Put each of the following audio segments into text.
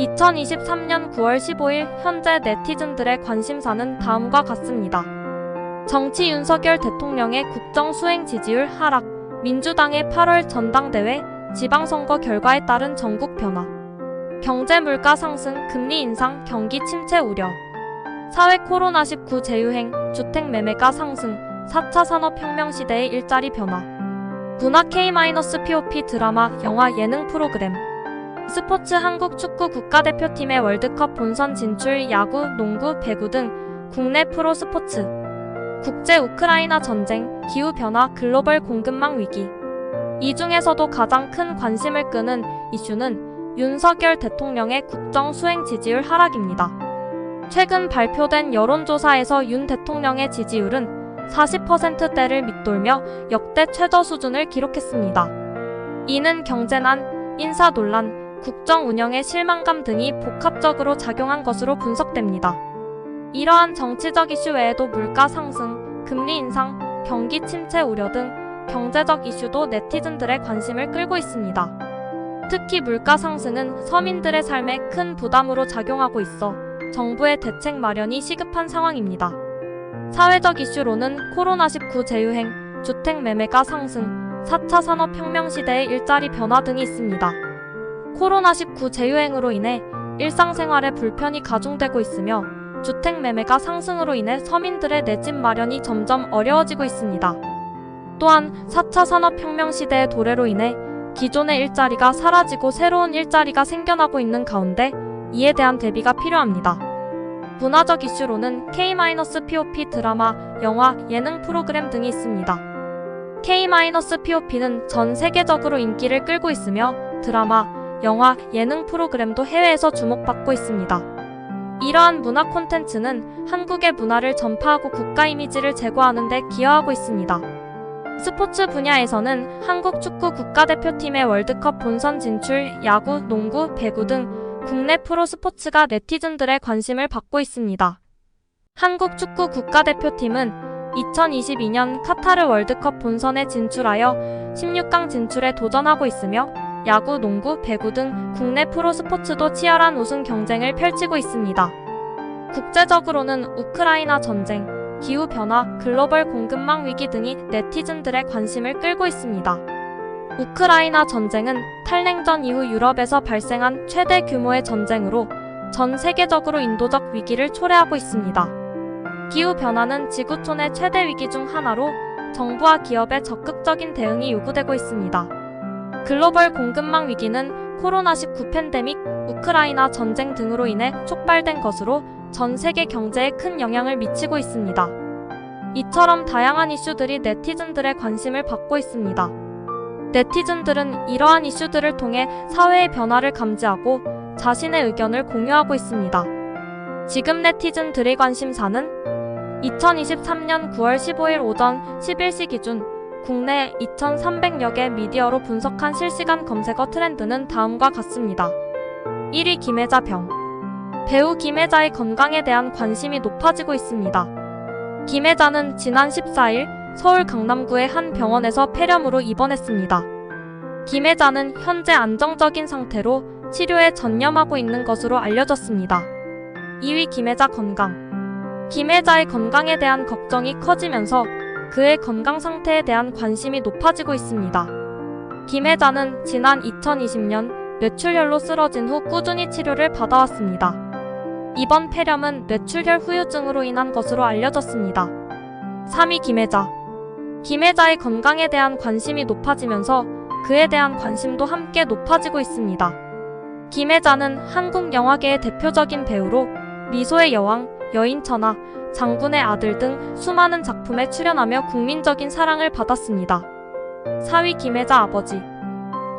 2023년 9월 15일 현재 네티즌들의 관심사는 다음과 같습니다. 정치 윤석열 대통령의 국정 수행 지지율 하락, 민주당의 8월 전당대회, 지방선거 결과에 따른 전국 변화, 경제 물가 상승, 금리 인상, 경기 침체 우려, 사회 코로나19 재유행, 주택 매매가 상승, 4차 산업혁명 시대의 일자리 변화, 문화 K-POP 드라마, 영화, 예능 프로그램, 스포츠 한국 축구 국가대표팀의 월드컵 본선 진출, 야구, 농구, 배구 등 국내 프로 스포츠, 국제 우크라이나 전쟁, 기후변화, 글로벌 공급망 위기. 이 중에서도 가장 큰 관심을 끄는 이슈는 윤석열 대통령의 국정 수행 지지율 하락입니다. 최근 발표된 여론조사에서 윤 대통령의 지지율은 40%대를 밑돌며 역대 최저 수준을 기록했습니다. 이는 경제난, 인사 논란, 국정 운영의 실망감 등이 복합적으로 작용한 것으로 분석됩니다. 이러한 정치적 이슈 외에도 물가 상승, 금리 인상, 경기 침체 우려 등 경제적 이슈도 네티즌들의 관심을 끌고 있습니다. 특히 물가 상승은 서민들의 삶에 큰 부담으로 작용하고 있어 정부의 대책 마련이 시급한 상황입니다. 사회적 이슈로는 코로나19 재유행, 주택 매매가 상승, 4차 산업혁명 시대의 일자리 변화 등이 있습니다. 코로나19 재유행으로 인해 일상생활에 불편이 가중되고 있으며 주택 매매가 상승으로 인해 서민들의 내 집 마련이 점점 어려워지고 있습니다. 또한 4차 산업혁명 시대의 도래로 인해 기존의 일자리가 사라지고 새로운 일자리가 생겨나고 있는 가운데 이에 대한 대비가 필요합니다. 문화적 이슈로는 K-POP 드라마, 영화, 예능 프로그램 등이 있습니다. K-POP는 전 세계적으로 인기를 끌고 있으며 드라마, 영화, 예능 프로그램도 해외에서 주목받고 있습니다. 이러한 문화 콘텐츠는 한국의 문화를 전파하고 국가 이미지를 제고하는 데 기여하고 있습니다. 스포츠 분야에서는 한국 축구 국가대표팀의 월드컵 본선 진출, 야구, 농구, 배구 등 국내 프로 스포츠가 네티즌들의 관심을 받고 있습니다. 한국 축구 국가대표팀은 2022년 카타르 월드컵 본선에 진출하여 16강 진출에 도전하고 있으며 야구, 농구, 배구 등 국내 프로 스포츠도 치열한 우승 경쟁을 펼치고 있습니다. 국제적으로는 우크라이나 전쟁, 기후변화, 글로벌 공급망 위기 등이 네티즌들의 관심을 끌고 있습니다. 우크라이나 전쟁은 탈냉전 이후 유럽에서 발생한 최대 규모의 전쟁으로 전 세계적으로 인도적 위기를 초래하고 있습니다. 기후변화는 지구촌의 최대 위기 중 하나로 정부와 기업의 적극적인 대응이 요구되고 있습니다. 글로벌 공급망 위기는 코로나19 팬데믹, 우크라이나 전쟁 등으로 인해 촉발된 것으로 전 세계 경제에 큰 영향을 미치고 있습니다. 이처럼 다양한 이슈들이 네티즌들의 관심을 받고 있습니다. 네티즌들은 이러한 이슈들을 통해 사회의 변화를 감지하고 자신의 의견을 공유하고 있습니다. 지금 네티즌들의 관심사는 2023년 9월 15일 오전 11시 기준 국내 2,300여 개 미디어로 분석한 실시간 검색어 트렌드는 다음과 같습니다. 1위 김혜자 병. 배우 김혜자의 건강에 대한 관심이 높아지고 있습니다. 김혜자는 지난 14일 서울 강남구의 한 병원에서 폐렴으로 입원했습니다. 김혜자는 현재 안정적인 상태로 치료에 전념하고 있는 것으로 알려졌습니다. 2위 김혜자 건강. 김혜자의 건강에 대한 걱정이 커지면서 그의 건강 상태에 대한 관심이 높아지고 있습니다. 김혜자는 지난 2020년 뇌출혈로 쓰러진 후 꾸준히 치료를 받아왔습니다. 이번 폐렴은 뇌출혈 후유증으로 인한 것으로 알려졌습니다. 3위 김혜자. 김혜자의 건강에 대한 관심이 높아지면서 그에 대한 관심도 함께 높아지고 있습니다. 김혜자는 한국 영화계의 대표적인 배우로 미소의 여왕, 여인천하, 장군의 아들 등 수많은 작품에 출연하며 국민적인 사랑을 받았습니다. 4위 김혜자 아버지.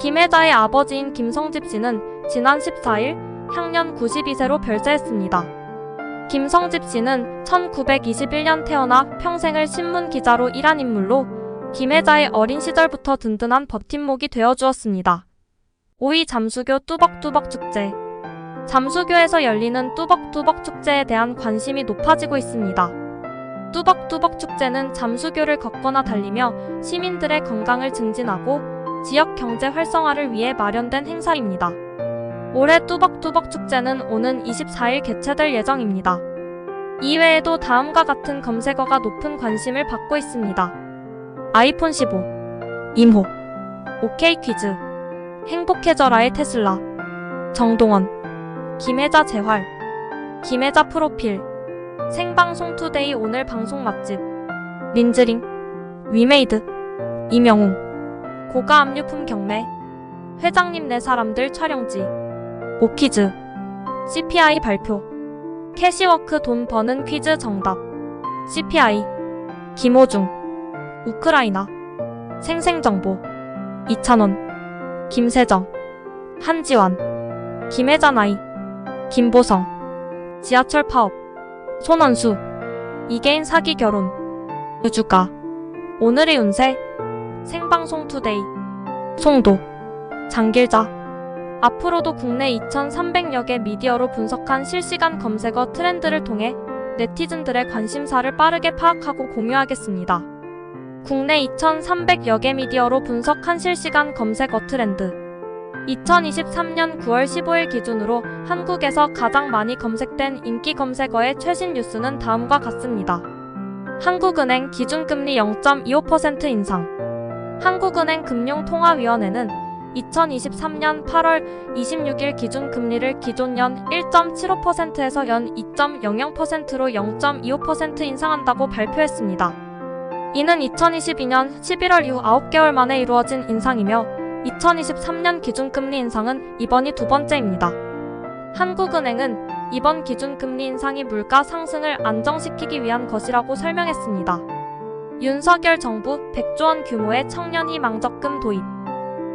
김혜자의 아버지인 김성집 씨는 지난 14일 향년 92세로 별세했습니다. 김성집 씨는 1921년 태어나 평생을 신문 기자로 일한 인물로 김혜자의 어린 시절부터 든든한 버팀목이 되어주었습니다. 5위 잠수교 뚜벅뚜벅 축제. 잠수교에서 열리는 뚜벅뚜벅 축제에 대한 관심이 높아지고 있습니다. 뚜벅뚜벅 축제는 잠수교를 걷거나 달리며 시민들의 건강을 증진하고 지역 경제 활성화를 위해 마련된 행사입니다. 올해 뚜벅뚜벅 축제는 오는 24일 개최될 예정입니다. 이외에도 다음과 같은 검색어가 높은 관심을 받고 있습니다. 아이폰 15, 임호, 오케이 퀴즈, 행복해져라의 테슬라, 정동원, 김혜자 재활, 김혜자 프로필, 생방송 투데이 오늘 방송 맛집, 린즈링, 위메이드, 이명웅, 고가 압류품 경매, 회장님 네 사람들 촬영지, 오키즈, CPI 발표, 캐시워크 돈 버는 퀴즈 정답, CPI, 김호중, 우크라이나, 생생정보, 이찬원, 김세정, 한지완, 김혜자나이, 김보성, 지하철 파업, 손원수, 이계인 사기 결혼, 우주가, 오늘의 운세, 생방송 투데이, 송도, 장길자. 앞으로도 국내 2,300여 개 미디어로 분석한 실시간 검색어 트렌드를 통해 네티즌들의 관심사를 빠르게 파악하고 공유하겠습니다. 국내 2,300여 개 미디어로 분석한 실시간 검색어 트렌드. 2023년 9월 15일 기준으로 한국에서 가장 많이 검색된 인기 검색어의 최신 뉴스는 다음과 같습니다. 한국은행 기준금리 0.25% 인상. 한국은행 금융통화위원회는 2023년 8월 26일 기준금리를 기존 연 1.75%에서 연 2.00%로 0.25% 인상한다고 발표했습니다. 이는 2022년 11월 이후 9개월 만에 이루어진 인상이며 2023년 기준금리 인상은 이번이 두 번째입니다. 한국은행은 이번 기준금리 인상이 물가 상승을 안정시키기 위한 것이라고 설명했습니다. 윤석열 정부 100조 원 규모의 청년 희망적금 도입.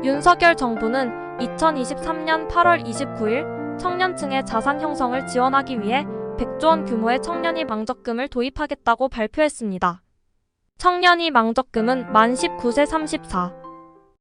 윤석열 정부는 2023년 8월 29일 청년층의 자산 형성을 지원하기 위해 100조 원 규모의 청년 희망적금을 도입하겠다고 발표했습니다. 청년 희망적금은 만 19세 34,